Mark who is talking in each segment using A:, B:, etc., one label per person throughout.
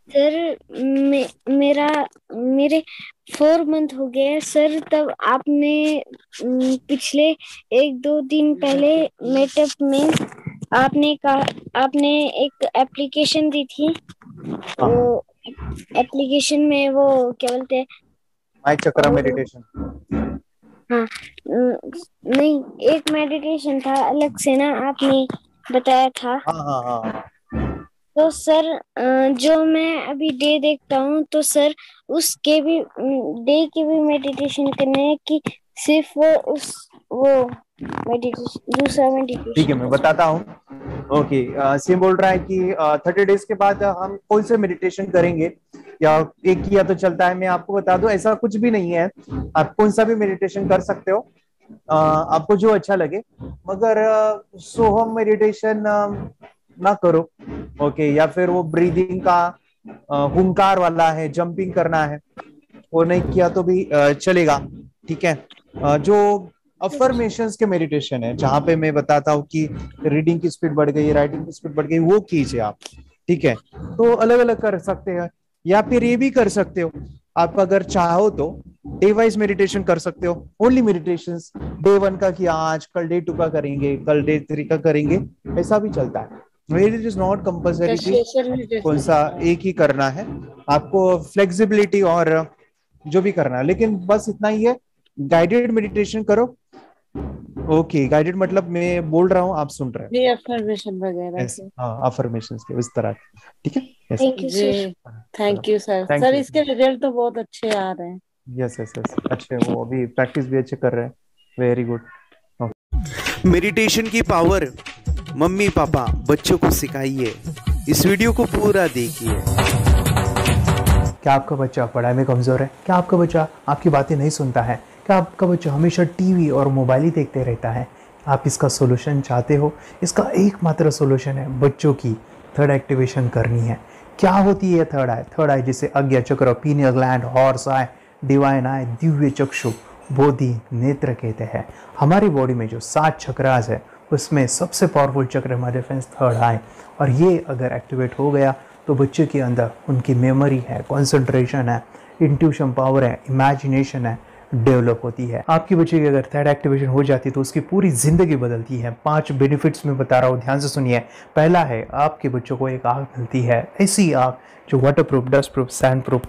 A: Sir मेरा मेरे 4 month हो गए हैं सर। तब आपने पिछले 1-2 दिन पहले मीटअप में आपने कहा, आपने एक एप्लीकेशन दी थी।
B: हाँ हाँ।
A: वो एप्लीकेशन में वो क्या बोलते हैं?
B: माइक चक्र
A: वो
B: मेडिटेशन।
A: हाँ, नहीं, एक मेडिटेशन था अलग से ना, आपने बताया था।
B: हाँ हाँ हाँ।
A: तो सर जो मैं अभी डे देखता हूँ तो सर उसके भी डे के भी मेडिटेशन करने हैं कि सिर्फ वो मेडिटेशन, दूसरा
B: ठीक है,
A: मेडिटेशन
B: मैं
A: करना
B: बताता हूँ। ओके, सिम बोल रहा है कि 30 डेज के बाद हम कौन से मेडिटेशन करेंगे, या एक किया तो चलता है। मैं आपको बता दूं, ऐसा कुछ भी नहीं है। आप कौन सा भी मेडिटेशन कर सकते हो, आपको जो अच्छा लगे। मगर सोहम मेडिटेशन ना करो। ओके, या फिर वो ब्रीदिंग का हुंकार वाला है, जंपिंग करना है, वो नहीं किया तो भी चलेगा। ठीक है। जो अफर्मेशंस के मेडिटेशन है, जहां पे मैं बताता हूँ कि रीडिंग की स्पीड बढ़ गई, राइटिंग की स्पीड बढ़ गई, वो कीजिए आप। ठीक है, तो अलग अलग कर सकते हैं। या फिर ये भी कर सकते हो, आप अगर चाहो तो डे वाइज मेडिटेशन कर सकते हो। ओनली मेडिटेशन डे 1 का किया, आज कल डे 2 का करेंगे, कल डे 3 का करेंगे, ऐसा भी चलता है। इट इज नॉट कंपल्सरी कि
C: सोशल
B: कौन
C: मेडिटेशन
B: सा
C: होता है।
B: एक ही करना है। आपको फ्लेक्सिबिलिटी और जो भी करना है, लेकिन बस इतना ही है, गाइडेड मेडिटेशन करो। ओके, गाइडेड मतलब मैं बोल रहा हूँ, आप सुन रहे
C: जी, अफर्मेशन वगैरह
B: हो, ऐसे,
C: के।
B: हाँ, अफर्मेशन के इस तरह के। ठीक है, यस।
A: थैंक यू
C: जी,
A: सर।
B: चलो,
C: thank you sir.
B: Thank
C: sir
B: you.
C: इसके रिजल्ट तो बहुत अच्छे आ रहे हैं।
B: यस यस यस, अच्छे, वो अभी प्रैक्टिस भी अच्छे कर रहे हैं। Very good.
D: मेडिटेशन की पावर मम्मी पापा बच्चों को सिखाइए। इस वीडियो को पूरा देखिए।
E: क्या आपका बच्चा पढ़ाई में कमज़ोर है? क्या आपका बच्चा आपकी बातें नहीं सुनता है? क्या आपका बच्चा हमेशा टीवी और मोबाइल ही देखते रहता है? आप इसका सोल्यूशन चाहते हो? इसका एकमात्र सोल्यूशन है बच्चों की थर्ड एक्टिवेशन करनी है। क्या होती है थर्ड आई? थर्ड आई जिसे Ajna chakra, pineal gland, horse eye, divine eye, दिव्य चक्षु, बोधि नेत्र कहते हैं। हमारी बॉडी में जो 7 चक्रास है उसमें सबसे पावरफुल चक्र हमारे फ्रेंड्स थर्ड आई। और ये अगर एक्टिवेट हो गया तो बच्चे के अंदर उनकी मेमोरी है, कंसंट्रेशन है, इंट्यूशन पावर है, इमेजिनेशन है, डेवलप होती है। आपके बच्चे की अगर थर्ड एक्टिवेशन हो जाती है तो उसकी पूरी जिंदगी बदलती है। 5 बेनिफिट्स में बता रहा हूँ, ध्यान से सुनिए। पहला है, आपके बच्चों को एक आँख मिलती है, ऐसी आँख जो waterproof, dustproof, sandproof,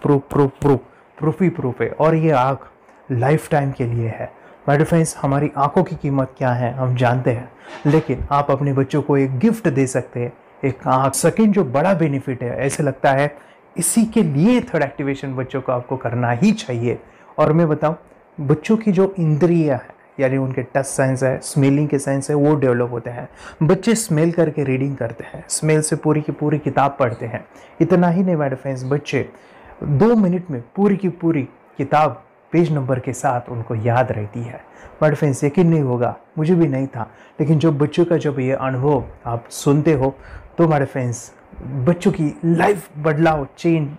E: proof ही प्रूफ है। और ये आँख लाइफ टाइम के लिए है। माय फ्रेंड्स, हमारी आंखों की कीमत क्या है हम जानते हैं, लेकिन आप अपने बच्चों को एक गिफ्ट दे सकते हैं, एक आँख। सेकेंड जो बड़ा बेनिफिट है, ऐसे लगता है इसी के लिए थर्ड एक्टिवेशन बच्चों को आपको करना ही चाहिए। और मैं बताऊं, बच्चों की जो इंद्रियां है, यानी उनके टच सेंस है, स्मेलिंग के सेंस है, वो डेवलप होते हैं। बच्चे स्मेल करके रीडिंग करते हैं, स्मेल से पूरी की पूरी किताब पढ़ते हैं। इतना ही नहीं मेरे फ्रेंड्स, बच्चे 2 मिनट में पूरी की पूरी किताब पेज नंबर के साथ उनको याद रहती है। बट फ्रेंड्स, यकीन नहीं होगा, मुझे भी नहीं था, लेकिन जो बच्चों का जब ये अनुभव आप सुनते हो तो हमारे फ्रेंड्स, बच्चों की लाइफ बदलाव, चेंज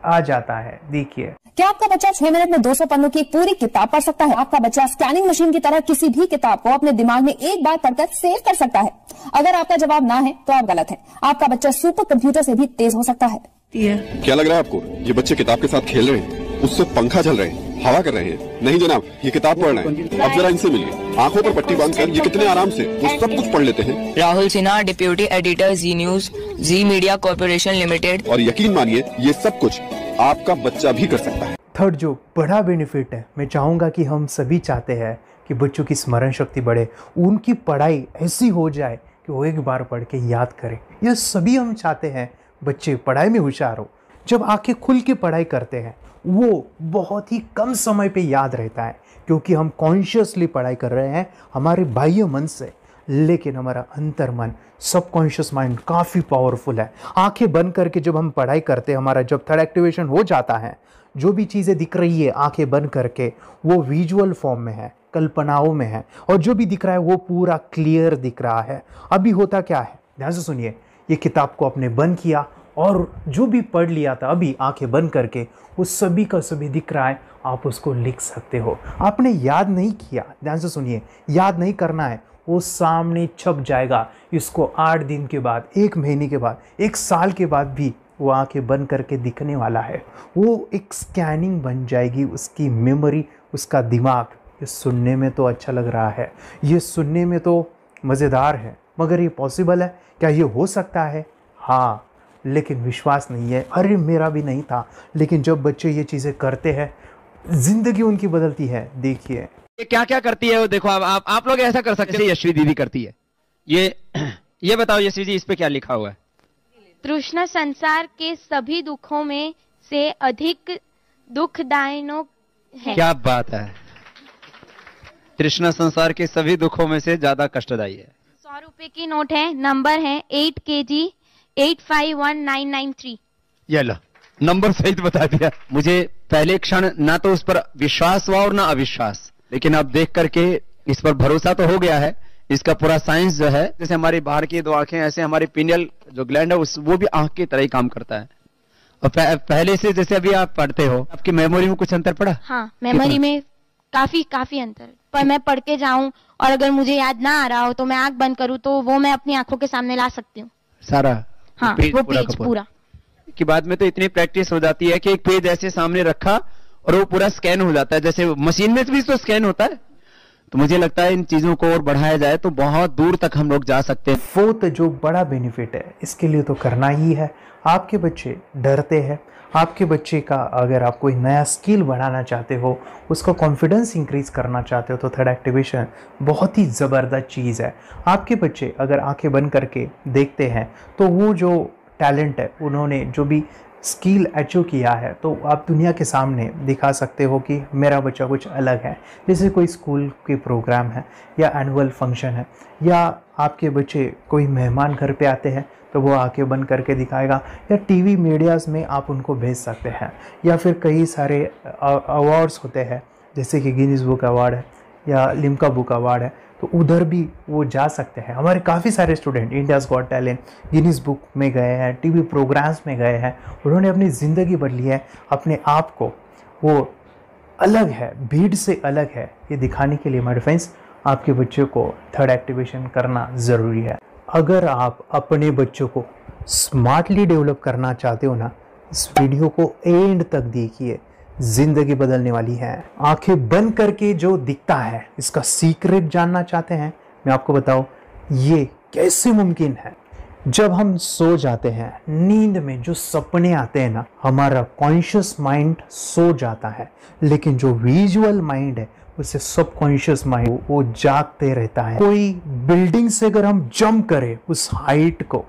E: आ जाता है। देखिए,
F: क्या आपका बच्चा 6 मिनट में 200 पन्नों की एक पूरी किताब पढ़ सकता है? आपका बच्चा स्कैनिंग मशीन की तरह किसी भी किताब को अपने दिमाग में एक बार पढ़कर सेव कर सकता है? अगर आपका जवाब ना है तो आप गलत हैं। आपका बच्चा सुपर कंप्यूटर से भी तेज हो सकता है।
G: क्या लग रहा है आपको ये बच्चे किताब के साथ खेल रहे हैं, उससे पंखा झल रहे हैं, हवा कर रहे हैं? नहीं जनाब, ये किताब पढ़ रहे हैं। अब जरा इनसे मिलिए, आंखों पर पट्टी बांधकर ये कितने आराम से वो सब कुछ पढ़ लेते हैं।
H: राहुल सिन्हा, डिप्यूटी एडिटर, जी न्यूज, जी मीडिया कॉर्पोरेशन लिमिटेड।
G: और यकीन मानिए, ये सब कुछ आपका बच्चा भी कर सकता है।
E: थर्ड जो बड़ा बेनिफिट है, मैं चाहूँगा कि हम सभी चाहते हैं कि बच्चों की स्मरण शक्ति बढ़े, उनकी पढ़ाई ऐसी हो जाए कि वो एक बार पढ़ के याद करें। यह सभी हम चाहते हैं, बच्चे पढ़ाई में होशियार हो। जब आंखें खुल के पढ़ाई करते हैं वो बहुत ही कम समय पे याद रहता है, क्योंकि हम कॉन्शियसली पढ़ाई कर रहे हैं हमारे बाह्य मन से, लेकिन हमारा अंतर मन, सबकॉन्शियस माइंड काफ़ी पावरफुल है। आंखें बंद करके जब हम पढ़ाई करते हैं, हमारा जब थर्ड एक्टिवेशन हो जाता है, जो भी चीज़ें दिख रही है आंखें बंद करके, वो विजुअल फॉर्म में है, कल्पनाओं में है, और जो भी दिख रहा है वो पूरा क्लियर दिख रहा है। अभी होता क्या है, ध्यान से सुनिए। ये किताब को आपने बंद किया और जो भी पढ़ लिया था अभी आंखें बंद करके, वो सभी का सभी दिख रहा है, आप उसको लिख सकते हो। आपने याद नहीं किया, ध्यान से सुनिए, याद नहीं करना है, वो सामने छप जाएगा। इसको 8 दिन के बाद, 1 महीने के बाद, 1 साल के बाद भी वो आंखें बंद करके दिखने वाला है। वो एक स्कैनिंग बन जाएगी, उसकी मेमोरी, उसका दिमाग। ये सुनने में तो अच्छा लग रहा है, ये सुनने में तो मज़ेदार है, मगर ये पॉसिबल है क्या? ये हो सकता है, हाँ, लेकिन विश्वास नहीं है। अरे मेरा भी नहीं था, लेकिन जब बच्चे ये चीज़ें करते हैं ज़िंदगी उनकी बदलती है। देखिए
I: ये क्या क्या करती है वो देखो। अब आप लोग ऐसा कर सकते हैं, यशवी दीदी करती है। ये बताओ यशवी जी, इस पे क्या लिखा हुआ है?
J: तृष्णा संसार के सभी दुखों में से अधिक दुखदायक है।
I: क्या बात है, तृष्णा संसार के सभी दुखों में से ज्यादा कष्टदायी है।
J: 100 रुपए की नोट है, नंबर है 8 kg 851993।
I: ये लो, नंबर सहित बता दिया। मुझे पहले क्षण ना तो उस पर विश्वास हुआ और ना अविश्वास, लेकिन अब देख करके इस पर भरोसा तो हो गया है। इसका पूरा साइंस जो है, जैसे हमारी बाहर की 2 आंखें, ऐसे हमारी पिनियल जो ग्लैंड है वो भी आंख की तरह ही काम करता है। और पहले से जैसे अभी आप पढ़ते हो, आपकी मेमोरी में कुछ अंतर पड़ा?
J: हाँ, मेमोरी में काफी अंतर। पर मैं पढ़ के जाऊं और अगर मुझे याद ना आ रहा हो तो मैं आंख बंद करूं तो वो मैं अपनी आंखों के सामने ला सकती हूँ
I: सारा।
J: हाँ, वो पेज पूरा
I: की बाद में तो इतनी प्रैक्टिस हो जाती है कि एक पेज ऐसे सामने रखा और वो पूरा स्कैन हो जाता है, जैसे मशीन में भी तो स्कैन होता है। तो मुझे लगता है इन चीजों को और बढ़ाया जाए तो बहुत दूर तक हम लोग जा सकते हैं।
E: फोर्थ जो बड़ा बेनिफिट है, इसके लिए तो करना ही है। आपके बच्चे डरते हैं, आपके बच्चे का अगर आप कोई नया स्किल बढ़ाना चाहते हो, उसका कॉन्फिडेंस इंक्रीज करना चाहते हो, तो थर्ड एक्टिवेशन बहुत ही ज़बरदस्त चीज़ है। आपके बच्चे अगर आंखें बंद करके देखते हैं तो वो जो टैलेंट है, उन्होंने जो भी स्किल अचीव किया है, तो आप दुनिया के सामने दिखा सकते हो कि मेरा बच्चा कुछ अलग है। जैसे कोई स्कूल के प्रोग्राम है या एनुअल फंक्शन है, या आपके बच्चे कोई मेहमान घर पे आते हैं तो वो आंखें बंद करके दिखाएगा, या टीवी मीडियाज़ में आप उनको भेज सकते हैं, या फिर कई सारे अवार्ड्स होते हैं जैसे कि गिनीज बुक अवार्ड है या लिम्का बुक अवार्ड है, तो उधर भी वो जा सकते हैं। हमारे काफ़ी सारे student India's got talent, Guinness book में गए हैं, टीवी प्रोग्राम्स में गए हैं, उन्होंने अपनी ज़िंदगी बदली है, अपने आप को वो अलग है, भीड़ से अलग है, ये दिखाने के लिए माय फ्रेंड्स आपके बच्चों को थर्ड एक्टिवेशन करना ज़रूरी है। अगर आप अपने बच्चों को स्मार्टली डेवलप करना चाहते हो ना, इस वीडियो को एंड तक देखिए, जिंदगी बदलने वाली है। आंखें बंद करके जो दिखता है, इसका सीक्रेट जानना चाहते हैं? मैं आपको बताऊं ये कैसे मुमकिन है। जब हम सो जाते हैं, नींद में जो सपने आते हैं ना, हमारा कॉन्शियस माइंड सो जाता है, लेकिन जो विजुअल माइंड है उसे सबकॉन्शियस माइंड वो जागते रहता है। कोई बिल्डिंग से अगर हम जंप करें, उस हाइट को,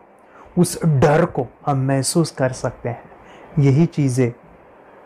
E: उस डर को हम महसूस कर सकते हैं। यही चीज़ें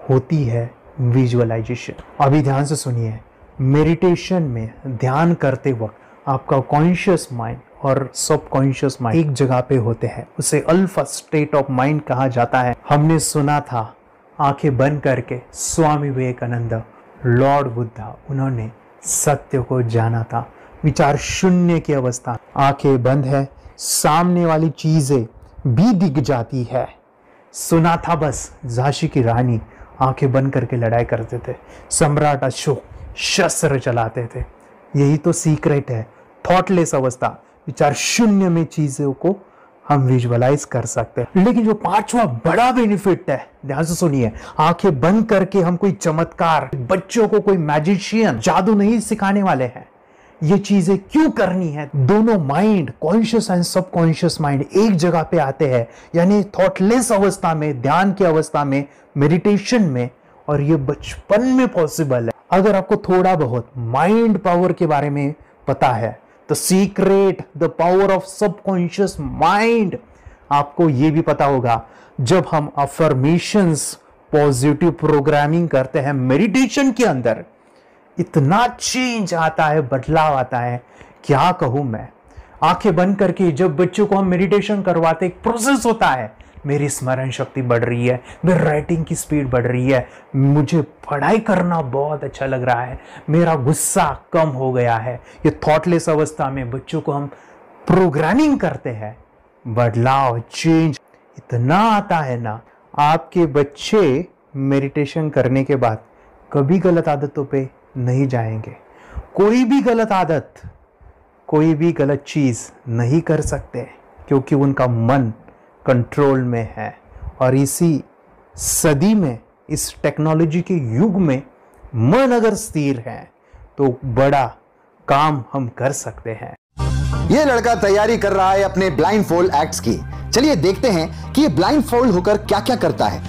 E: होती है विजुअलाइजेशन। अभी ध्यान से सुनिए, मेडिटेशन में ध्यान करते वक्त आपका कॉन्शियस माइंड और सबकॉन्शियस माइंड एक जगह पे होते हैं, उसे अल्फा स्टेट ऑफ माइंड कहा जाता है। हमने सुना था आंखें बंद करके स्वामी विवेकानंद, लॉर्ड बुद्धा, उन्होंने सत्य को जाना था। विचार शून्य की अवस्था, आंखें बंद है, सामने वाली चीजें भी दिख जाती है। सुना था बस, झांसी की रानी आंखें बंद करके लड़ाई करते थे, सम्राट अशोक शस्त्र चलाते थे। यही तो सीक्रेट है, थॉटलेस अवस्था, विचार शून्य में चीजों को हम विजुअलाइज कर सकते हैं। लेकिन जो पांचवा बड़ा बेनिफिट है, ध्यान से सुनिए, आंखें बंद करके हम कोई चमत्कार, बच्चों को कोई मैजिशियन जादू नहीं सिखाने वाले हैं। ये चीजें क्यों करनी है? दोनों mind, conscious and subconscious mind एक जगह पे आते हैं, यानी थॉटलेस अवस्था में, ध्यान की अवस्था में, मेडिटेशन में, और ये बचपन में पॉसिबल है। अगर आपको थोड़ा बहुत माइंड पावर के बारे में पता है, the secret, the power of subconscious mind, आपको ये भी पता होगा जब हम अफर्मेशंस, पॉजिटिव प्रोग्रामिंग करते हैं मेडिटेशन के अंदर, इतना चेंज आता है, बदलाव आता है, क्या कहूं मैं। आंखें बंद करके जब बच्चों को हम मेडिटेशन करवाते, एक प्रोसेस होता है, मेरी स्मरण शक्ति बढ़ रही है, मेरी राइटिंग की स्पीड बढ़ रही है, मुझे पढ़ाई करना बहुत अच्छा लग रहा है, मेरा गुस्सा कम हो गया है। ये थॉटलेस अवस्था में बच्चों को हम प्रोग्रामिंग करते हैं, बदलाव, चेंज इतना आता है ना। आपके बच्चे मेडिटेशन करने के बाद कभी गलत आदतों पे नहीं जाएंगे। कोई भी गलत आदत, कोई भी गलत चीज नहीं कर सकते, क्योंकि उनका मन कंट्रोल में है और इसी सदी में, इस टेक्नोलॉजी के युग में मन अगर स्थिर है तो बड़ा काम हम कर सकते हैं।
K: ये लड़का तैयारी कर रहा है अपने ब्लाइंड फोल्ड एक्ट्स की। चलिए देखते हैं कि ये ब्लाइंड फोल्ड होकर क्या क्या करता है।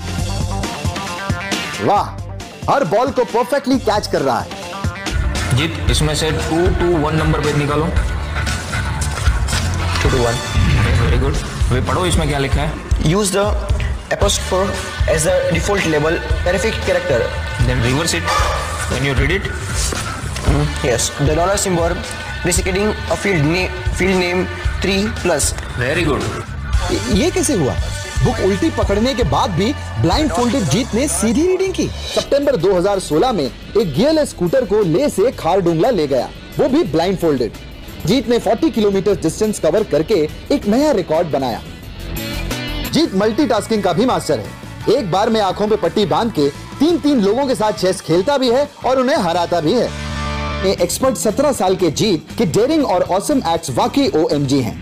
K: वाह, हर बॉल को परफेक्टली कैच कर रहा है।
L: जीत, इसमें से 2 to 1 नंबर पे निकालो। 2 to 1, वेरी गुड। वे पढ़ो इसमें क्या लिखा है।
M: Use the apostrophe as the default label terrific character.
L: Then reverse it when you read it.
M: Yes, the dollar symbol preceding a field name 3+.
L: Very good.
K: ये कैसे हुआ? बुक उल्टी पकड़ने के बाद भी ब्लाइंड फोल्डेड जीत ने सीधी रीडिंग की। सितंबर 2016 में एक गियरलेस स्कूटर को ले से खारडुंगला ले गया, वो भी ब्लाइंड फोल्डेड। जीत ने 40 किलोमीटर डिस्टेंस कवर करके एक नया रिकॉर्ड बनाया। जीत मल्टीटास्किंग का भी मास्टर है। एक बार में आंखों पे पट्टी बांध के 3-3 लोगों के साथ चेस खेलता भी है और उन्हें हराता भी है। एक्सपर्ट 17 साल के जीत के डेयरिंग और ऑसम एक्ट्स वाकई OMG हैं।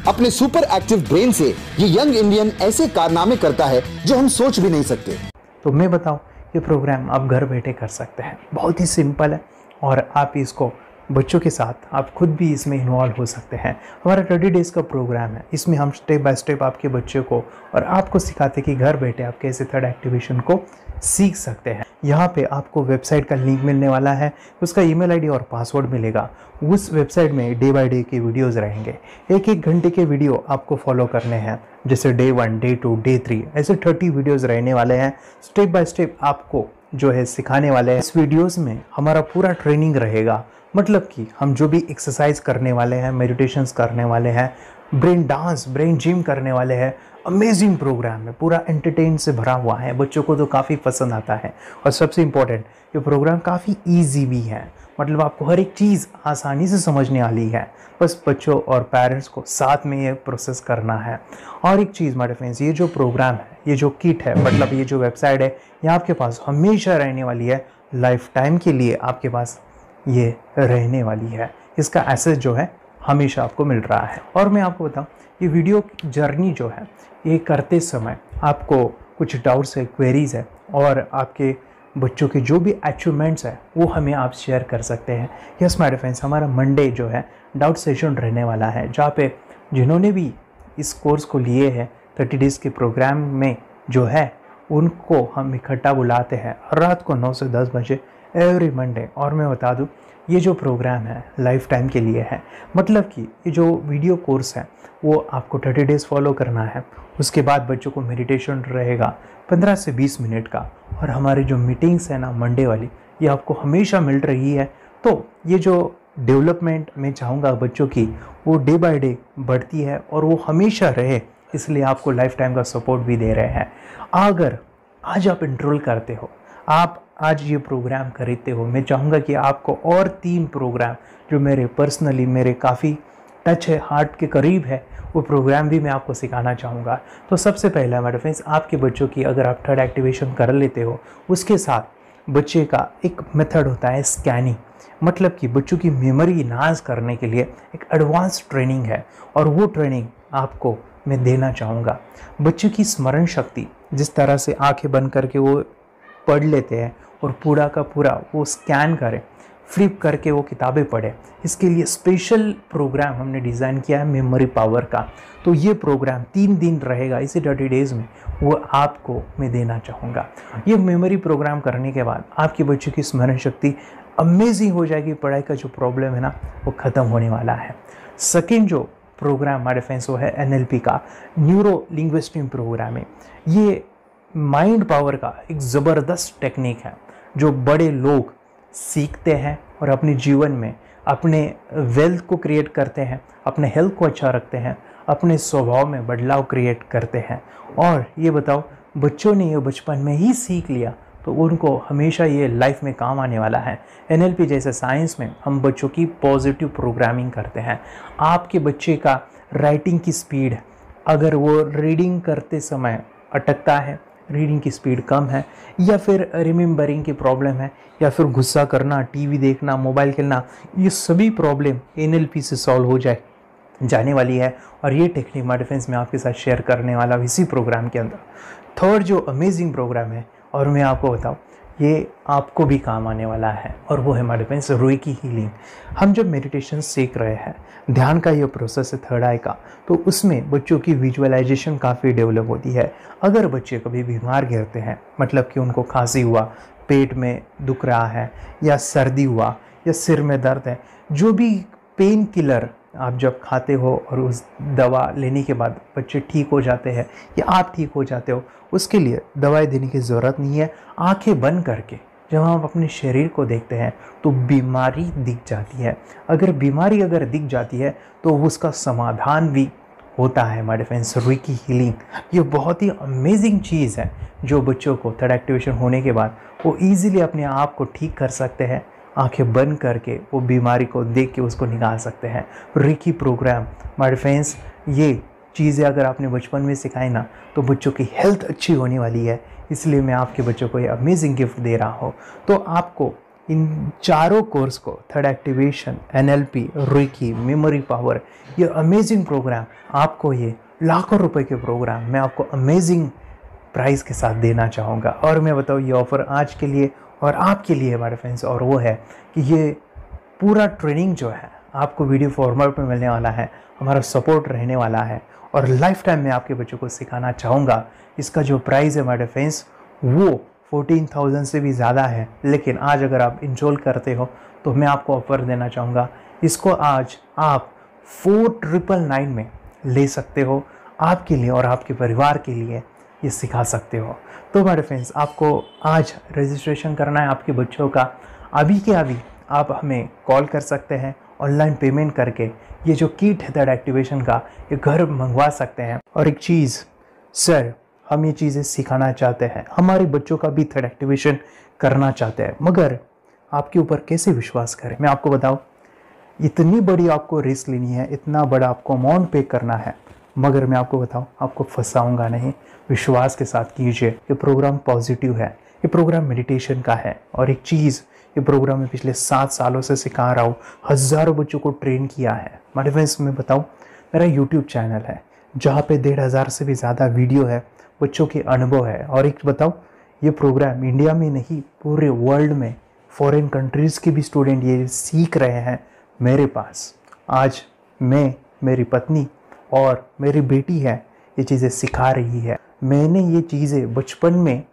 K: अपने सुपर एक्टिव ब्रेन से ये यंग इंडियन ऐसे कारनामे करता है जो हम सोच भी नहीं सकते।
E: तो मैं बताऊं, ये प्रोग्राम आप घर बैठे कर सकते हैं, बहुत ही सिंपल है और आप इसको बच्चों के साथ आप खुद भी इसमें इन्वॉल्व हो सकते हैं। हमारा 30 डेज़ का प्रोग्राम है, इसमें हम स्टेप बाय स्टेप आपके बच्चे को और आपको सिखाते हैं कि घर बैठे आप कैसे थर्ड एक्टिवेशन को सीख सकते हैं। यहाँ पे आपको वेबसाइट का लिंक मिलने वाला है, उसका ईमेल आईडी और पासवर्ड मिलेगा। उस वेबसाइट में डे बाय डे के वीडियोज़ रहेंगे, 1-1 घंटे के वीडियो आपको फॉलो करने हैं, जैसे डे 1, डे 2, डे 3 ऐसे 30 वीडियोज़ रहने वाले हैं। स्टेप बाय स्टेप आपको जो है सिखाने वाले हैं। इस वीडियोज़ में हमारा पूरा ट्रेनिंग रहेगा, मतलब कि हम जो भी एक्सरसाइज करने वाले हैं, मेडिटेशंस करने वाले हैं, ब्रेन डांस, ब्रेन जिम करने वाले हैं। अमेजिंग प्रोग्राम है, पूरा एंटरटेन से भरा हुआ है, बच्चों को तो काफ़ी पसंद आता है। और सबसे इम्पोर्टेंट, ये प्रोग्राम काफ़ी ईजी भी है, मतलब आपको हर एक चीज़ आसानी से समझने वाली है। बस बच्चों और पेरेंट्स को साथ में ये प्रोसेस करना है। और एक चीज़ माय फ्रेंड्स, ये जो प्रोग्राम है, ये जो किट है, मतलब ये जो वेबसाइट है, ये आपके पास हमेशा रहने वाली है, लाइफ टाइम के लिए आपके पास ये रहने वाली है। इसका एक्सेस जो है हमेशा आपको मिल रहा है। और मैं आपको बताऊं, ये वीडियो जर्नी जो है, ये करते समय आपको कुछ डाउट्स है, क्वेरीज़ है और आपके बच्चों के जो भी अचीवमेंट्स है वो हमें आप शेयर कर सकते हैं। यस माय फ्रेंड्स, हमारा मंडे जो है डाउट सेशन रहने वाला है, जहाँ पे जिन्होंने भी इस कोर्स को लिए हैं 30 डेज़ के प्रोग्राम में जो है, उनको हम इकट्ठा बुलाते हैं रात को 9 से 10 बजे एवरी मंडे। और मैं बता दूं, ये जो प्रोग्राम है लाइफ टाइम के लिए है, मतलब कि ये जो वीडियो कोर्स है वो आपको 30 डेज़ फॉलो करना है। उसके बाद बच्चों को मेडिटेशन रहेगा 15 से 20 मिनट का, और हमारी जो मीटिंग्स है ना मंडे वाली, ये आपको हमेशा मिल रही है। तो ये जो डेवलपमेंट मैं चाहूँगा बच्चों की, वो डे बाय डे बढ़ती है और वो हमेशा रहे, इसलिए आपको लाइफ टाइम का सपोर्ट भी दे रहे हैं। अगर आज आप इनरोल करते हो, आप आज ये प्रोग्राम खरीदते हो, मैं चाहूँगा कि आपको और 3 प्रोग्राम जो मेरे पर्सनली मेरे काफ़ी टच है, हार्ट के करीब है, वो प्रोग्राम भी मैं आपको सिखाना चाहूँगा। तो सबसे पहला मेरे फ्रेंड्स, आपके बच्चों की अगर आप थर्ड एक्टिवेशन कर लेते हो, उसके साथ बच्चे का एक मेथड होता है स्कैनिंग, मतलब कि बच्चों की मेमोरी इन्हांस करने के लिए एक एडवांस ट्रेनिंग है, और वो ट्रेनिंग आपको मैं देना चाहूँगा। बच्चों की स्मरण शक्ति, जिस तरह से आंखें बंद करके वो पढ़ लेते हैं और पूरा का पूरा वो स्कैन करें, फ्लिप करके वो किताबें पढ़े, इसके लिए स्पेशल प्रोग्राम हमने डिज़ाइन किया है मेमोरी पावर का। तो ये प्रोग्राम 3 दिन रहेगा, इसी 30 डेज़ में वो आपको मैं देना चाहूँगा। ये मेमोरी प्रोग्राम करने के बाद आपके बच्चों की स्मरण शक्ति अमेजिंग हो जाएगी, पढ़ाई का जो प्रॉब्लम है ना वो ख़त्म होने वाला है। सेकेंड जो प्रोग्राम हमारे फ्रेंड्स वो है NLP का, न्यूरो लिंग्विस्टिक प्रोग्राम है। ये माइंड पावर का एक ज़बरदस्त टेक्निक है जो बड़े लोग सीखते हैं और अपने जीवन में अपने वेल्थ को क्रिएट करते हैं, अपने हेल्थ को अच्छा रखते हैं, अपने स्वभाव में बदलाव क्रिएट करते हैं। और ये बताओ, बच्चों ने ये बचपन में ही सीख लिया तो उनको हमेशा ये लाइफ में काम आने वाला है। NLP जैसे साइंस में हम बच्चों की पॉजिटिव प्रोग्रामिंग करते हैं। आपके बच्चे का राइटिंग की स्पीड, अगर वो रीडिंग करते समय अटकता है, रीडिंग की स्पीड कम है, या फिर रिमेंबरिंग की प्रॉब्लम है, या फिर गुस्सा करना, टीवी देखना, मोबाइल खेलना, ये सभी प्रॉब्लम NLP से सॉल्व हो जाने वाली है। और ये टेक्निक माय फ्रेंड्स मैं आपके साथ शेयर करने वाला हूँ इसी प्रोग्राम के अंदर। थर्ड जो अमेजिंग प्रोग्राम है, और मैं आपको बताऊं ये आपको भी काम आने वाला है, और वो है हमारे फ्रेंड्स रेकी हीलिंग। हम जब मेडिटेशन सीख रहे हैं, ध्यान का ये प्रोसेस है थर्ड आई का, तो उसमें बच्चों की विजुअलाइजेशन काफ़ी डेवलप होती है। अगर बच्चे कभी बीमार गिरते हैं, मतलब कि उनको खांसी हुआ, पेट में दुख रहा है, या सर्दी हुआ, या सिर में दर्द है, जो भी पेन किलर आप जब खाते हो और उस दवा लेने के बाद बच्चे ठीक हो जाते हैं या आप ठीक हो जाते हो, उसके लिए दवाई देने की ज़रूरत नहीं है। आंखें बंद करके जब हम अपने शरीर को देखते हैं तो बीमारी दिख जाती है। अगर बीमारी दिख जाती है तो उसका समाधान भी होता है हमारे फ्रेंड्स। रेकी हीलिंग ये बहुत ही अमेजिंग चीज़ है जो बच्चों को थर्ड एक्टिवेशन होने के बाद वो ईज़िली अपने आप को ठीक कर सकते हैं। आंखें बंद करके वो बीमारी को देख के उसको निकाल सकते हैं। रेकी प्रोग्राम हमारे फ्रेंड्स, ये चीज़ें अगर आपने बचपन में सिखाई ना तो बच्चों की हेल्थ अच्छी होने वाली है। इसलिए मैं आपके बच्चों को ये अमेजिंग गिफ्ट दे रहा हूँ। तो आपको इन चारों कोर्स को, third activation, NLP, reiki, memory power, ये अमेजिंग प्रोग्राम, आपको ये लाखों रुपए के प्रोग्राम मैं आपको अमेजिंग प्राइस के साथ देना चाहूँगा। और मैं बताऊँ ये ऑफ़र आज के लिए और आपके लिए हमारे फ्रेंड्स, और वो है कि ये पूरा ट्रेनिंग जो है आपको वीडियो फॉर्मेट में मिलने वाला है, हमारा सपोर्ट रहने वाला है, और लाइफ टाइम में आपके बच्चों को सिखाना चाहूँगा। इसका जो प्राइस है हमारे फ्रेंड्स वो 14,000 से भी ज़्यादा है, लेकिन आज अगर आप इनरोल करते हो तो मैं आपको ऑफ़र देना चाहूँगा। इसको आज आप 4,999 में ले सकते हो। आपके लिए और आपके परिवार के लिए ये सिखा सकते हो। तो हमारे फ्रेंड्स, आपको आज रजिस्ट्रेशन करना है आपके बच्चों का। अभी के अभी आप हमें कॉल कर सकते हैं, ऑनलाइन पेमेंट करके ये जो किट है थर्ड एक्टिवेशन का, ये घर मंगवा सकते हैं। और एक चीज़ सर, हम ये चीज़ें सिखाना चाहते हैं, हमारे बच्चों का भी थर्ड एक्टिवेशन करना चाहते हैं, मगर आपके ऊपर कैसे विश्वास करें? मैं आपको बताऊं, इतनी बड़ी आपको रिस्क लेनी है, इतना बड़ा आपको अमाउंट पे करना है, मगर मैं आपको बताऊं आपको फंसाऊंगा नहीं। विश्वास के साथ कीजिए। ये प्रोग्राम पॉजिटिव है, ये प्रोग्राम मेडिटेशन का है। और एक चीज़, ये प्रोग्राम मैं पिछले 7 सालों से सिखा रहा हूँ, हज़ारों बच्चों को ट्रेन किया है। हमारे फ्रेंड्स, मैं बताऊँ, मेरा यूट्यूब चैनल है जहाँ पे 1,500 से भी ज़्यादा वीडियो है, बच्चों के अनुभव है। और एक बताऊँ, ये प्रोग्राम इंडिया में नहीं पूरे वर्ल्ड में, फॉरेन कंट्रीज़ के भी स्टूडेंट ये सीख रहे हैं मेरे पास। आज मैं, मेरी पत्नी और मेरी बेटी है ये चीज़ें सिखा रही है। मैंने ये चीज़ें बचपन में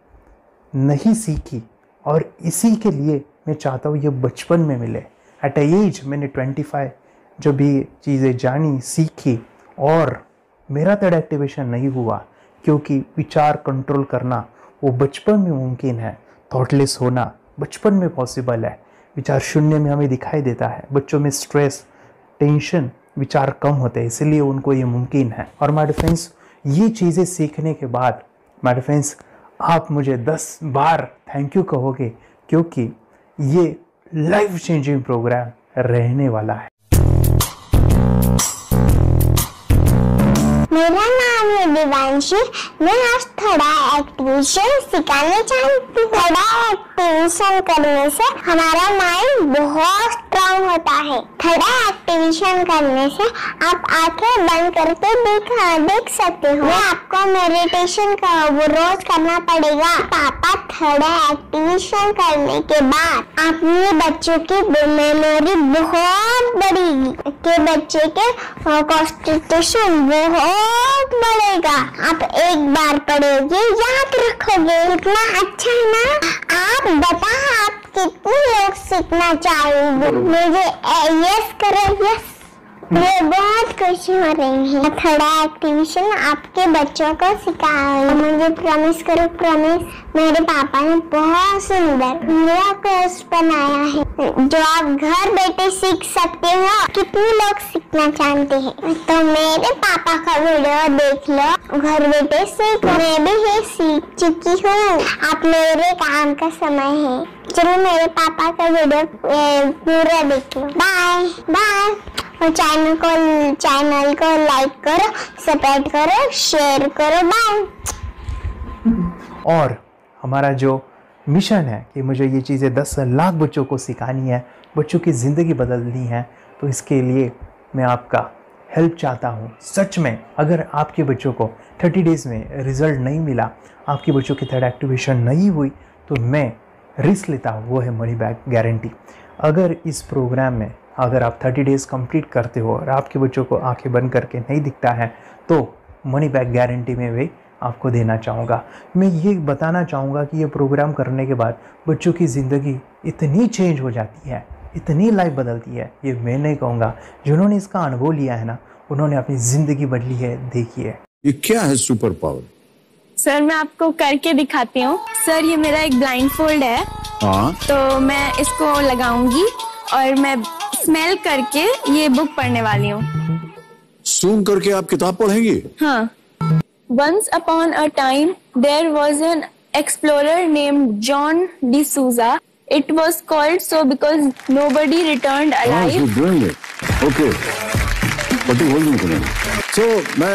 E: नहीं सीखी और इसी के लिए मैं चाहता हूँ ये बचपन में मिले। एट अ एज मैंने 25 जब ये चीज़ें जानी, सीखी, और मेरा थर्ड एक्टिवेशन नहीं हुआ क्योंकि विचार कंट्रोल करना वो बचपन में मुमकिन है। थॉटलेस होना बचपन में पॉसिबल है। विचार शून्य में हमें दिखाई देता है। बच्चों में स्ट्रेस, टेंशन, विचार कम होते हैं, इसलिए उनको ये मुमकिन है। और माय फ्रेंड्स, ये चीज़ें सीखने के बाद माय फ्रेंड्स, आप मुझे 10 बार थैंक यू कहोगे, क्योंकि ये लाइफ चेंजिंग प्रोग्राम रहने वाला है।
N: मेरा नाम है दिवांशी। मैं आज थोड़ा एक्टिवेशन सिखाना चाहती हूँ। थोड़ा एक्टिवेशन करने से हमारा माइंड बहुत स्ट्रांग होता है। थोड़ा एक्टिवेशन करने से आप आंखें बंद करके देख सकते हो। मैं आपको मेडिटेशन का वो रोज करना पड़ेगा। पापा थोड़ा एक्टिवेशन करने के बाद अपने बच्चों की मेमोरी बहुत बढ़ेगी, के बच्चे के कॉन्सेंट्रेशन बहुत बढ़ेगा। आप एक बार पढ़ोगे, याद रखोगे, इतना अच्छा है ना। आप बताओ, आप कितने लोग सीखना चाहोगे? मुझे यस करो, यस। मैं बहुत खुशी हो रही है। थोड़ा एक्टिवेशन आपके बच्चों को सिखाओ। मुझे प्रॉमिस करो, प्रॉमिस। मेरे पापा ने बहुत सुंदर मेरा कोर्स बनाया है जो आप घर बैठे सीख सकते हो। कितने लोग सीखना चाहते हैं तो मेरे पापा का वीडियो देख लो, घर बैठे सीखो। मैं भी ये सीख चुकी हूँ। आप मेरे काम का समय है। चलो मेरे पापा का वीडियो पूरा देख लो। Bye bye. और चैनल को लाइक करो, सपोर्ट करो, शेयर करो। बाय।
E: और हमारा जो मिशन है कि मुझे ये चीज़ें 10 लाख बच्चों को सिखानी है, बच्चों की ज़िंदगी बदलनी है, तो इसके लिए मैं आपका हेल्प चाहता हूँ। सच में अगर आपके बच्चों को 30 डेज़ में रिज़ल्ट नहीं मिला, आपके बच्चों की थर्ड एक्टिवेशन नहीं हुई, तो मैं रिस्क लेता हूँ, वो है मनी बैक गारंटी। अगर इस प्रोग्राम में अगर आप 30 डेज़ कंप्लीट करते हो और आपके बच्चों को आंखें बंद करके नहीं दिखता है, तो मनी बैक गारंटी में भी आपको देना चाहूँगा। मैं ये बताना चाहूँगा कि ये प्रोग्राम करने के बाद बच्चों की ज़िंदगी इतनी चेंज हो जाती है, इतनी लाइफ बदलती है, ये मैं नहीं कहूँगा, जिन्होंने इसका अनुभव लिया है ना, उन्होंने अपनी ज़िंदगी बदली है। देखिए
O: ये क्या है सुपर पावर?
P: सर मैं आपको करके दिखाती हूँ। सर ये मेरा एक ब्लाइंड फोल्ड है।
O: हाँ।
P: तो मैं इसको लगाऊंगी और मैं स्मेल करके ये बुक पढ़ने वाली हूँ।
O: सूंघ करके आप किताब पढ़ेंगी?
P: हाँ। Once upon a time, there was an explorer named John D'Souza. It was called so because nobody returned alive.
O: You're doing it. Okay. But you hold on. So मैं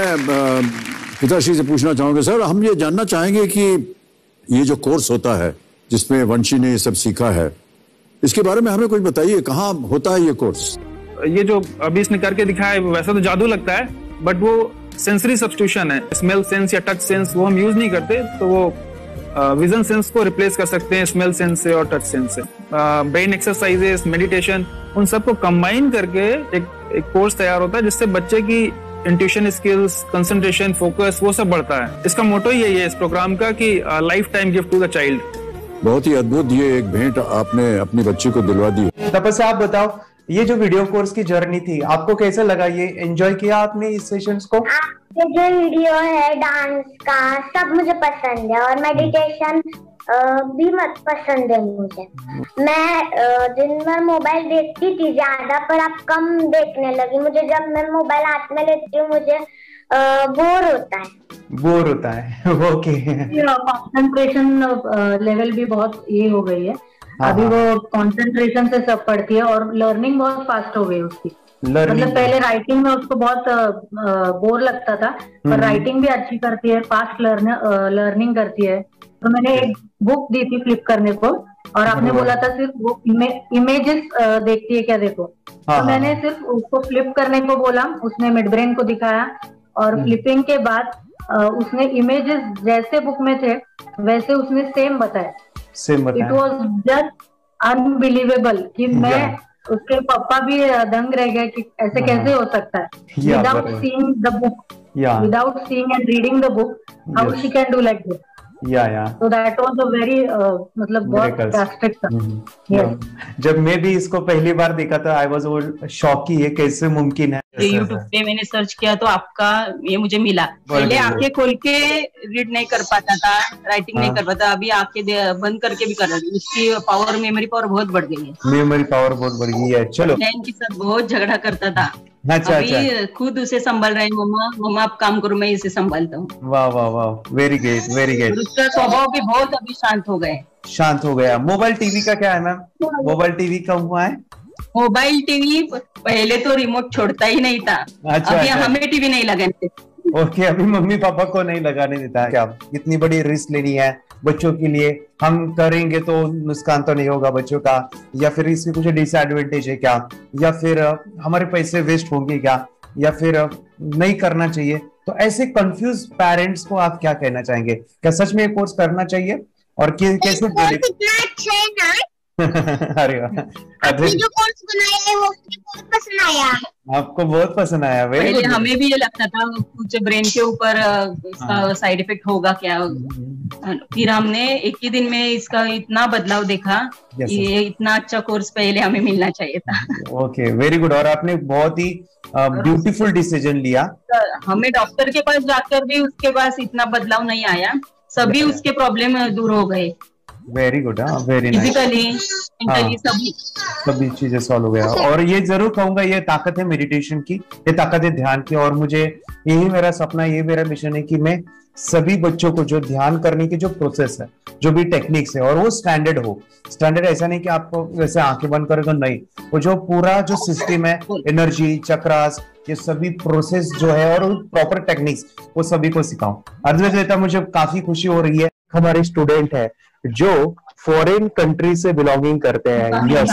O: पिताश्री से पूछना चाहूँगा सर, हम ये जानना चाहेंगे कि ये जो कोर्स होता है जिसमें वंशी ने ये सब सीखा है, इसके बारे में हमें कुछ बताइए, कहाँ होता है ये कोर्स?
Q: ये जो अभी इसने करके दिखाया है वैसा तो जादू लगता है, बट वो सेंसरी सब्स्टिट्यूशन है। स्मेल सेंस या टच सेंस वो हम यूज नहीं करते, तो वो विजन सेंस को रिप्लेस कर सकते हैं स्मेल सेंस से और टच सेंस से। ब्रेन एक्सरसाइजेस, मेडिटेशन, उन सबको कंबाइन करके एक कोर्स तैयार होता है जिससे बच्चे की इंट्यूशन स्किल्स, कंसंट्रेशन, फोकस वो सब बढ़ता है। इसका मोटो ही यही है इस प्रोग्राम का कि lifetime gift to the child.
O: बहुत ही अद्भुत ये एक भेंट आपने अपनी बच्ची को दिलवा दी।
B: तपस्या आप बताओ, ये जो वीडियो कोर्स की जर्नी थी आपको कैसा लगा? ये एंजॉय किया आपने इस सेशंस को?
N: ये जो वीडियो है डांस का सब मुझे पसंद है और मेडिटेशन भी मत पसंद है मुझे। मैं दिन भर मोबाइल देखती थी ज्यादा, पर अब कम देखने लगी। मुझे जब मैं मोबाइल हाथ में लेती हूँ मुझे बोर होता है।
B: ओके।
C: कंसंट्रेशन लेवल भी बहुत ये हो गई है। अभी वो कंसंट्रेशन से सब पढ़ती है और लर्निंग बहुत फास्ट हो गई उसकी। मतलब पहले राइटिंग में उसको बहुत बोर लगता था, पर राइटिंग भी अच्छी करती है, फास्ट लर्निंग करती है। तो मैंने एक बुक दी थी फ्लिप करने को और आपने बोला था सिर्फ वो इमेजेस देखती है क्या, देखो। तो मैंने सिर्फ उसको फ्लिप करने को बोला, उसने मिड ब्रेन को दिखाया और फ्लिपिंग के बाद उसने इमेजेस जैसे बुक में थे वैसे उसने सेम बताया। इट वॉज जस्ट अनबिलीवेबल कि मैं उसके पापा भी दंग रह गए कि ऐसे कैसे हो सकता है। Without seeing the book, without seeing and reading the book, how she can do like this. So that was a very मतलब बहुत ड्रास्टिक था।
B: जब मैं भी इसको पहली बार देखा था आई वाज शॉक कि ये कैसे मुमकिन है।
R: यूट्यूब पे मैंने सर्च किया तो आपका ये मुझे मिला। पहले आंखें खोल के रीड नहीं कर पाता था, राइटिंग नहीं कर पाता, अभी आंखें बंद करके भी कर रही हूँ। उसकी पावर, मेमोरी पावर बहुत बढ़ गई है।
B: मेमोरी पावर बहुत बढ़ गई है। चलो,
R: बहन के साथ बहुत झगड़ा करता था, अभी खुद उसे संभाल रहे हैं। मम्मा आप काम करो, मैं इसे संभालता हूँ।
B: वाह वाह वाह, वेरी ग्रेट वेरी ग्रेट।
R: उसका स्वभाव भी बहुत अभी शांत हो गए।
B: शांत हो गया। मोबाइल टीवी का क्या है मैम? मोबाइल टीवी कब हुआ है?
R: मोबाइल टीवी पहले तो रिमोट छोड़ता ही नहीं था। अभी हमें टीवी नहीं लगाने।
B: ओके, अभी मम्मी पापा को नहीं लगाने देता है। क्या इतनी बड़ी रिस्क लेनी है बच्चों के लिए? हम करेंगे तो नुकसान तो नहीं होगा बच्चों का, या फिर इसकी कुछ डिसएडवांटेज है क्या, या फिर हमारे पैसे वेस्ट होंगे क्या, या फिर नहीं करना चाहिए? तो ऐसे कंफ्यूज पेरेंट्स को आप क्या कहना चाहेंगे? क्या सच में कोर्स करना चाहिए और कैसे? अरे
N: आपने जो कोर्स बनाया है वो मुझे बहुत पसंद आया।
B: आपको बहुत पसंद आया?
R: पहले हमें भी ये लगता था कुछ ब्रेन के ऊपर इसका साइड इफेक्ट होगा क्या। फिर हमने एक ही दिन में इसका इतना बदलाव देखा। ये इतना अच्छा कोर्स पहले हमें मिलना चाहिए था।
B: Okay, very good. और आपने बहुत ही ब्यूटीफुल डिसीजन लिया।
R: हमें डॉक्टर के पास जाकर भी उसके पास इतना बदलाव नहीं आया, सभी उसके प्रॉब्लम दूर हो गए।
B: Very good, very nice.
R: Physically, mentally
B: सभी चीजें सॉल्व हो गया। और ये जरूर कहूंगा, ये ताकत है मेडिटेशन की, ये ताकत है ध्यान की। और मुझे यही मेरा सपना, ये मेरा मिशन है कि मैं सभी बच्चों को जो ध्यान करने की जो प्रोसेस है, जो भी टेक्निक्स है, और वो स्टैंडर्ड हो। स्टैंडर्ड ऐसा नहीं कि आपको वैसे आंखें बंद करेगा, नहीं, वो जो पूरा जो सिस्टम है, एनर्जी, चक्रास, ये सभी प्रोसेस जो है और प्रॉपर टेक्निक्स, वो सभी को सिखाऊं। अर्जुन, मुझे काफी खुशी हो रही है। हमारे स्टूडेंट है जो फॉरेन कंट्री से बिलोंगिंग करते हैं। यस,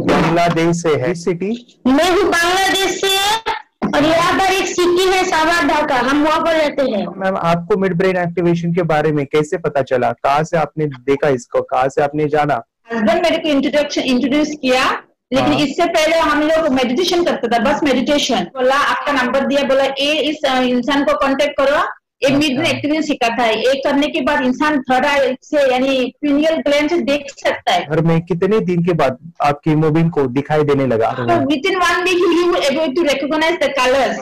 B: बांग्लादेश से है। सिटी
N: मैं बांग्लादेश से और यहाँ पर एक सिटी है सावरदा का, हम वहाँ पर रहते हैं।
B: मैम आपको मिड ब्रेन एक्टिवेशन के बारे में कैसे पता चला, कहाँ से आपने देखा इसको, कहाँ से आपने जाना?
R: हस्बैंड मेरे को इंट्रोड्यूस किया, लेकिन इससे पहले हम लोग मेडिटेशन करते थे, बस मेडिटेशन। बोला आपका नंबर दिया, बोला ये इस इंसान को कांटेक्ट करो, ये मिड ब्रेन एक्टिवेशन सिखाता है। ये करने के बाद इंसान थर्ड आई से यानी पिनियल ग्लैंड से देख सकता है।
B: घर में कितने दिन के बाद आपकी हीमोग्लोबिन को दिखाई देने लगा?
R: विद इन 1 वीक ही will able to recognise the colours,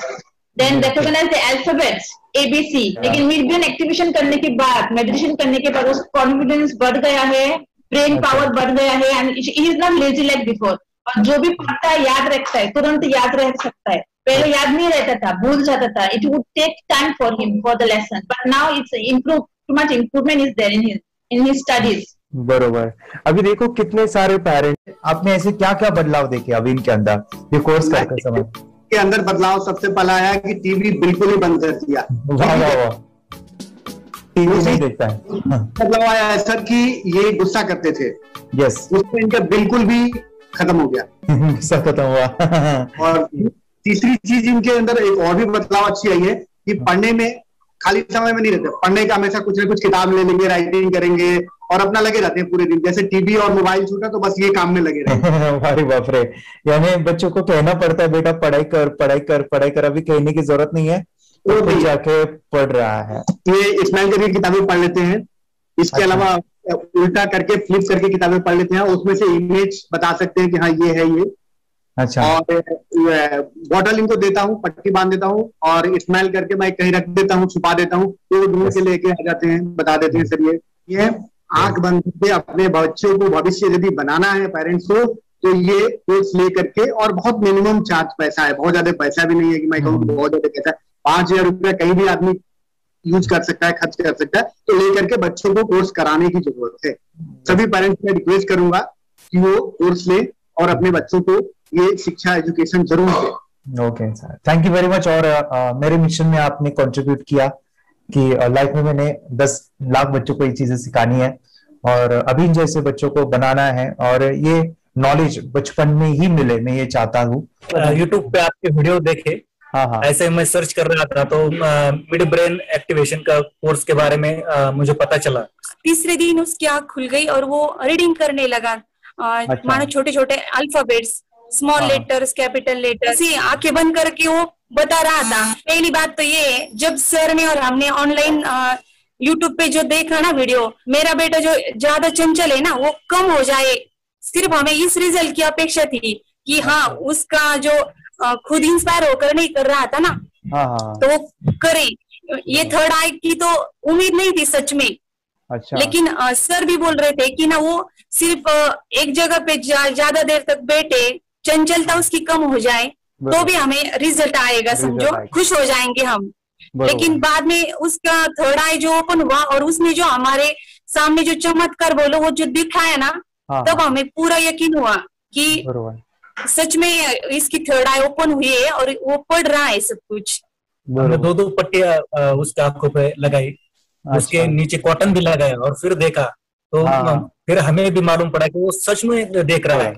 R: then recognise the alphabets ABC। लेकिन मिड ब्रेन एक्टिवेशन करने के बाद, मेडिटेशन करने के बाद उसका कॉन्फिडेंस बढ़ गया है, ब्रेन पावर बढ़ गया है, and he is not lazy like before. और जो भी पढ़ता है याद रखता है, तुरंत याद रख सकता है। पहले याद नहीं रहता था, भूल जाता था। It would take time for him for the lesson, but now it's too much improvement is there in his studies.
B: बरोबर। अभी देखो कितने सारे पेरेंट्स, आपने ऐसे क्या क्या बदलाव देखे अभी इनके अंदर ये कोर्स करते समय?
S: के अंदर बदलाव सबसे पहला आया कि टीवी बिल्कुल ही बंद कर दिया।
B: वाह वाह वाह, टीवी नहीं देखता है।
S: बदलाव आया है सर कि ये गुस्सा करते थे,
B: यस,
S: उसमें इनका बिल्कुल भी खत्म हो गया,
B: गुस्सा खत्म हुआ।
S: और तीसरी चीज इनके अंदर एक और भी बदलाव अच्छी आई है कि पढ़ने में खाली समय में नहीं रहते, पढ़ने का हमेशा कुछ ना कुछ किताब ले लेंगे, राइटिंग करेंगे और अपना लगे रहते हैं पूरे दिन। जैसे टीवी और मोबाइल छूटा तो बस ये काम में लगे रहते।
B: अरे बाप रे, यानी बच्चों को कहना पड़ता है बेटा पढ़ाई कर पढ़ाई कर पढ़ाई कर, अभी कहने की जरूरत नहीं है, तो जाके पढ़ रहा है।
S: ये स्माइल करके किताबें पढ़ लेते हैं, इसके अलावा उल्टा करके फ्लिप करके किताबें पढ़ लेते हैं, उसमें से इमेज बता सकते हैं कि हाँ ये है ये।
B: अच्छा।
S: और बॉटल इनको देता हूँ, पट्टी बांध देता हूँ और स्माइल करके मैं कहीं रख देता हूँ, छुपा देता हूँ, तो ढूंढ के लेके आ जाते हैं, बता देते हैं सर ये आंख बंद करके अपने बच्चों को भविष्य यदि बनाना है पेरेंट्स को, तो ये कोर्स ले करके, और बहुत मिनिमम चार्ज पैसा है, बहुत ज्यादा पैसा भी नहीं है कि मैं कहूँ बहुत ज्यादा पैसा है। 5,000 रुपया कहीं भी आदमी यूज कर सकता है, खर्च कर सकता है, तो लेकर के बच्चों को कोर्स कराने की जरूरत है। सभी पेरेंट्स में रिक्वेस्ट करूंगा कि वो कोर्स ले और अपने बच्चों को ये शिक्षा एजुकेशन जरूर दे।
B: Okay sir, thank you very much. और मेरे मिशन में आपने कंट्रीब्यूट किया कि लाइफ में मैंने 10 लाख बच्चों को ये चीजें सिखानी है और अभी जैसे बच्चों को बनाना है, और ये नॉलेज बचपन में ही मिले, मैं ये चाहता हूँ।
T: यूट्यूब पे आपके वीडियो देखे,
B: हाँ,
T: ऐसे मैं सर्च कर रहा था तो मिड ब्रेन एक्टिवेशन का कोर्स के बारे में मुझे पता चला।
P: तीसरे दिन उसकी आँख खुल गई और वो रीडिंग करने लगा, मानो छोटे छोटे alphabets, small letters, capital letters, आंखें बंद करके वो बता रहा था। पहली बात तो ये, जब सर ने और हमने ऑनलाइन यूट्यूब पे जो देखा ना वीडियो, मेरा बेटा जो ज्यादा चंचल है ना वो कम हो जाए, सिर्फ हमें इस रिजल्ट की अपेक्षा थी कि हाँ उसका जो खुद इंस्पायर होकर नहीं कर रहा था ना, तो वो करे। ये थर्ड आई की तो उम्मीद नहीं थी सच में।
B: अच्छा।
P: लेकिन सर भी बोल रहे थे कि ना वो सिर्फ एक जगह पे ज्यादा देर तक बैठे, चंचलता उसकी कम हो जाए तो भी हमें रिजल्ट आएगा, समझो खुश हो जाएंगे हम। लेकिन बाद में उसका थर्ड आई जो ओपन हुआ और उसने जो हमारे सामने जो चमत्कार बोलो वो जो दिखाया ना, तब हमें पूरा यकीन हुआ कि सच में इसकी थर्ड आई ओपन हुई है और वो पढ़ रहा है सब कुछ।
T: हमने 2 पट्टियां उसके आंखों पे लगाई, उसके नीचे कॉटन भी लगाया और फिर देखा तो फिर हमें भी मालूम पड़ा कि वो सच में देख रहा है।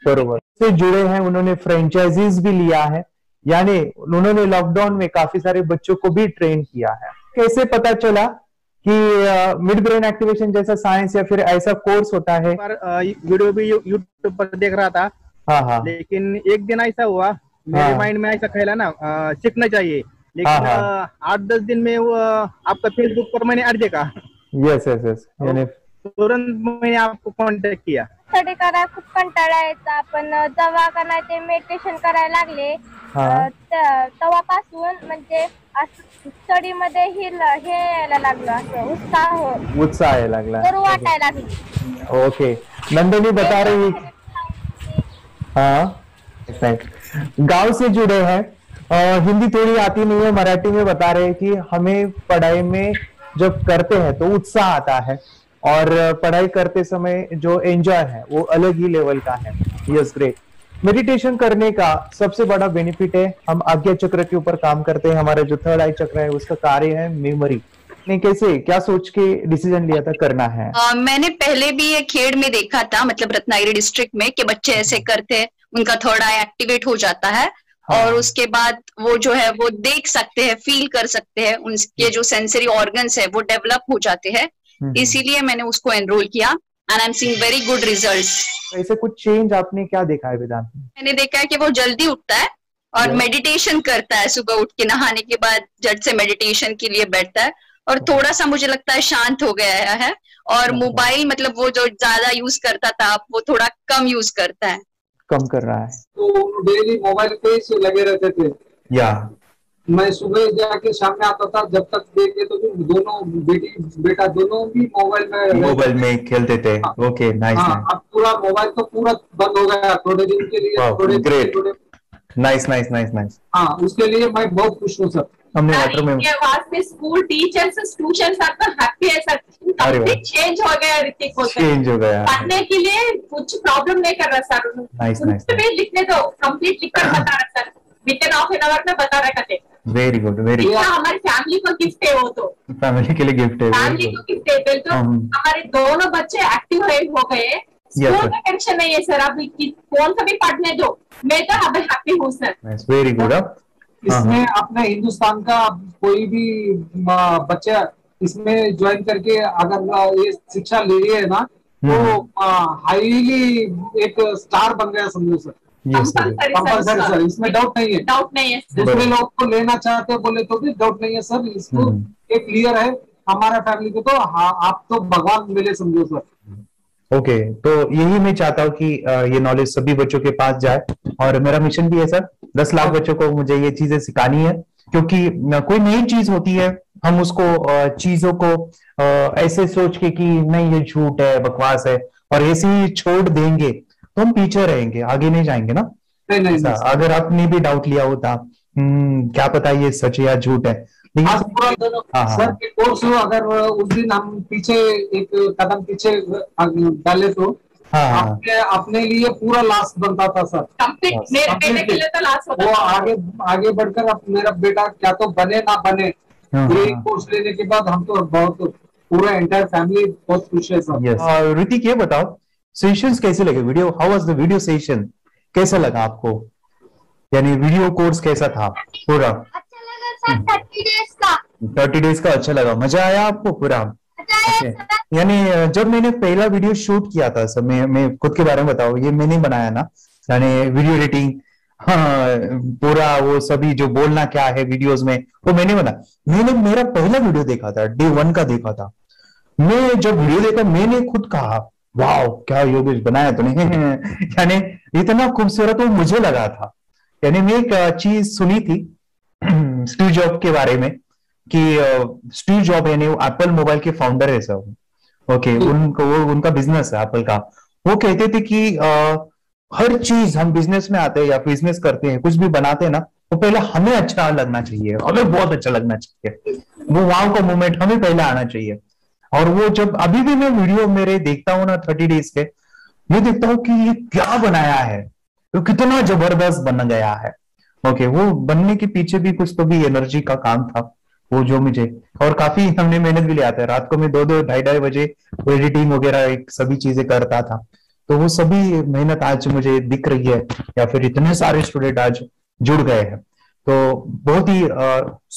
B: बरोबर से जुड़े हैं, उन्होंने फ्रेंचाइजीज भी लिया है, यानी उन्होंने लॉकडाउन में काफी सारे बच्चों को भी ट्रेन किया है। कैसे पता चला कि मिड ब्रेन एक्टिवेशन जैसा साइंस या फिर ऐसा कोर्स होता है?
Q: वीडियो भी यूट्यूब पर देख रहा था, लेकिन एक दिन ऐसा हुआ मेरे माइंड में ऐसा खेला ना, सीखना चाहिए, लेकिन 8-10 दिन में वो आपका फेसबुक पर मैंने ऐड देखा।
B: यस यस यस, यानी
Q: तुरंत मैंने आपको कॉन्टॅक्ट किया।
N: स्टडी करायला खूप कंटाळा यायचा, पण जेव्हा का नाही ते मेडिटेशन करायला लागले तेव्हापासून म्हणजे स्टडी मध्ये हे यायला लागलं, असं
B: उत्साह यायला लागला,
N: बरं वाटायला लागली।
B: ओके, नंदिनी बता रही, हाँ गांव से जुड़े हैं, हिंदी थोड़ी आती नहीं है, मराठी में बता रहे हैं कि हमें पढ़ाई में जब करते हैं तो उत्साह आता है और पढ़ाई करते समय जो एंजॉय है वो अलग ही लेवल का है। Yes, great. मेडिटेशन करने का सबसे बड़ा बेनिफिट है, हम आज्ञा चक्र के ऊपर काम करते हैं, हमारा जो थर्ड आई चक्र है उसका कार्य है मेमोरी। ने कैसे क्या सोच के डिसीजन लिया था करना है?
U: मैंने पहले भी ये खेड़ में देखा था, मतलब रत्नागिरी डिस्ट्रिक्ट में, कि बच्चे ऐसे करते हैं, उनका थर्ड आई एक्टिवेट हो जाता है। और उसके बाद वो जो है वो देख सकते हैं, फील कर सकते हैं, उनके जो सेंसरी ऑर्गन्स है वो डेवलप हो जाते हैं। इसीलिए मैंने उसको एनरोल किया and I am seeing very good results.
B: ऐसे कुछ चेंज आपने क्या देखा है वेदांत में?
U: मैंने देखा है कि वो जल्दी उठता है और मेडिटेशन करता है, सुबह उठ के नहाने के बाद झट से मेडिटेशन के लिए बैठता है और थोड़ा सा मुझे लगता है शांत हो गया है। और मोबाइल मतलब वो जो ज्यादा यूज करता था वो थोड़ा कम यूज करता है,
B: कम कर रहा है।
A: तो डेली मोबाइल पे ही लगे रहते थे।
B: या
A: मैं सुबह जाके शाम में आता था, जब तक देखे तो दोनों बेटा दोनों भी मोबाइल में
B: खेलते थे। Okay, nice.
A: अब पूरा मोबाइल तो पूरा बंद हो गया थोड़े दिन के लिए।
B: थोड़े नाइस।
A: हाँ, उसके लिए मैं बहुत खुश हूँ सर।
B: हमने वाटर में
R: वास्ते स्कूल टीचर्स ट्यूशन आप तो हैप्पी है सर। कंप्लीट चेंज हो गया ऋतिक को।
B: चेंज हो गया।
R: पढ़ने के लिए कुछ प्रॉब्लम नहीं कर रहा सर।
B: नाइस।
R: भी लिखने दो, कंप्लीट लिखकर बता रहा sir. With in half an hour में बता रहा करते।
B: Very good, very good.
R: हमारी फैमिली को गिफ्ट है, वो तो
B: फैमिली के लिए गिफ्ट है।
R: फैमिली को गिफ्ट है। तो हमारे दोनों बच्चे एक्टिव हो गए। स्कूल का टेंशन नहीं है सर। अभी कौन सा भी पढ़ने दो, मैं तो अभी हैप्पी हूँ सर।
B: Very good.
A: इसमें अपने हिंदुस्तान का कोई भी बच्चा इसमें ज्वाइन करके अगर ये शिक्षा ले है ना, तो हाईली एक स्टार बन गया समझो सर। कंपल्सरी सर, इसमें डाउट नहीं है। दूसरे लोग को लेना चाहते हो बोले तो भी डाउट नहीं है सर। इसको एक क्लियर है हमारा फैमिली को, तो आप तो भगवान मिले समझो सर।
B: ओके, तो यही मैं चाहता हूँ कि ये नॉलेज सभी बच्चों के पास जाए और मेरा मिशन भी है सर, 10 लाख बच्चों को मुझे ये चीजें सिखानी है। क्योंकि कोई नई चीज होती है, हम उसको चीजों को ऐसे सोच के कि नहीं ये झूठ है, बकवास है और ऐसे ही छोड़ देंगे तो हम पीछे रहेंगे, आगे नहीं जाएंगे ना।
A: नहीं।
B: अगर आपने भी डाउट लिया होता क्या पता ये सच या झूठ है।
A: सर के कोर्स अगर उस दिन हम पीछे एक कदम पीछे डाले तो अपने लिए पूरा लास्ट बनता था सर।
R: मेरे के लिए तो लास्ट होता
A: वो आगे बढ़कर अब मेरा बेटा क्या तो बने ना बने, ये कोर्स लेने के बाद हम तो बहुत पूरा एंटायर फैमिली बहुत खुश है सर।
B: ऋतिक ये बताओ, सेशंस कैसे लगे? Video, how was the video session? कैसा लगा आपको? यानी वीडियो कोर्स कैसा था पूरा? 30 डेज का अच्छा लगा, मजा आया आपको पूरा? यानी जब मैंने पहला वीडियो शूट किया था सर, मैं खुद के बारे में बताओ, ये मैंने बनाया ना, यानी वीडियो एडिटिंग, पूरा वो सभी जो बोलना क्या है वीडियोस में वो मैंने बनाया। मैंने मेरा पहला वीडियो देखा था, डे 1 का देखा था। मैं जब वीडियो देखा मैंने खुद कहा वाह क्या योगेश बनाया तूने। यानी इतना खूबसूरत वो मुझे लगा था। यानी मैं एक चीज सुनी थी स्टीव जॉब के बारे में कि स्टीव जॉब यानी एप्पल मोबाइल के फाउंडर है सर। ओके, उनका बिजनेस है एप्पल का। वो कहते थे कि हर चीज हम बिजनेस में आते हैं या बिजनेस करते हैं, कुछ भी बनाते हैं ना, तो पहले हमें अच्छा लगना चाहिए, हमें बहुत अच्छा लगना चाहिए, वो वाव का मोमेंट हमें पहले आना चाहिए। और वो जब अभी भी मैं वीडियो मेरे देखता हूँ ना 30 डेज के, मैं देखता हूँ कि ये क्या बनाया है, तो कितना जबरदस्त बन गया है। ओके, वो बनने के पीछे भी कुछ तो भी एनर्जी का काम था वो जो मुझे, और काफी हमने मेहनत भी लिया था। रात को मैं 2-2 ढाई बजे एडिटिंग वगैरह सारी चीजें करता था। तो वो सभी मेहनत आज मुझे दिख रही है, या फिर इतने सारे स्टूडेंट आज जुड़ गए हैं। तो बहुत ही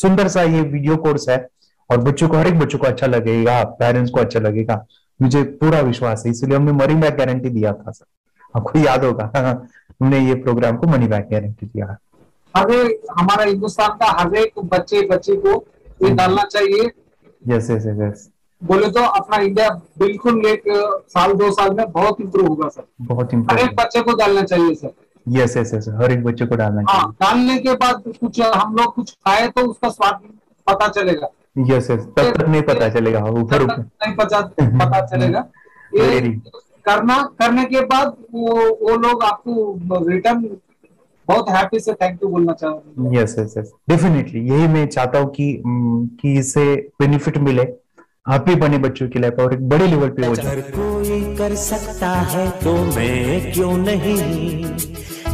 B: सुंदर सा ये वीडियो कोर्स है और बच्चों को, हर एक बच्चों को अच्छा लगेगा, पेरेंट्स को अच्छा लगेगा, मुझे पूरा विश्वास है। इसलिए हमने मनी बैक गारंटी दिया था सर, आपको याद होगा हमने ये प्रोग्राम को मनी बैक गारंटी दिया है।
A: हमारा हिंदुस्तान का हर एक बच्चे को ये डालना चाहिए।
B: यस
A: बोले तो अपना इंडिया बिल्कुल 1 साल 2 साल में बहुत इम्प्रूव होगा सर।
B: बहुत इम्प्रूव,
A: हर एक बच्चे को डालना चाहिए सर।
B: यस हर एक बच्चे को डालना चाहिए।
A: डालने के बाद कुछ हम लोग कुछ खाए तो उसका स्वाद पता चलेगा।
B: यस तब तक नहीं पता चलेगा, ऊपर
A: नहीं पता चलेगा। ये करने के बाद वो लोग आपको रिटर्न बहुत हैप्पी से थैंक यू बोलना चाहूंगा।
B: यस डेफिनेटली, यही मैं चाहता हूँ कि इससे बेनिफिट मिले हैप्पी बने बच्चों की लाइफ और एक बड़े लेवल पे हो जाए।
V: अगर कोई कर सकता है तो मैं क्यों नहीं,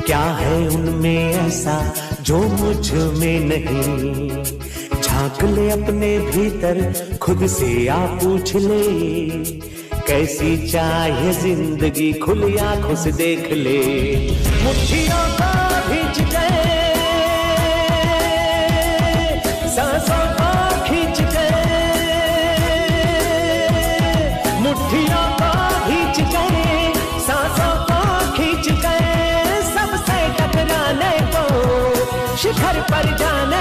V: क्या है उनमें ऐसा जो मुझ में नहीं। झांक ले अपने भीतर, खुद से आ पूछ ले, कैसी चाहे जिंदगी खुली आंखों से देख ले। मुट्ठियों को भींच गए घर पर जाने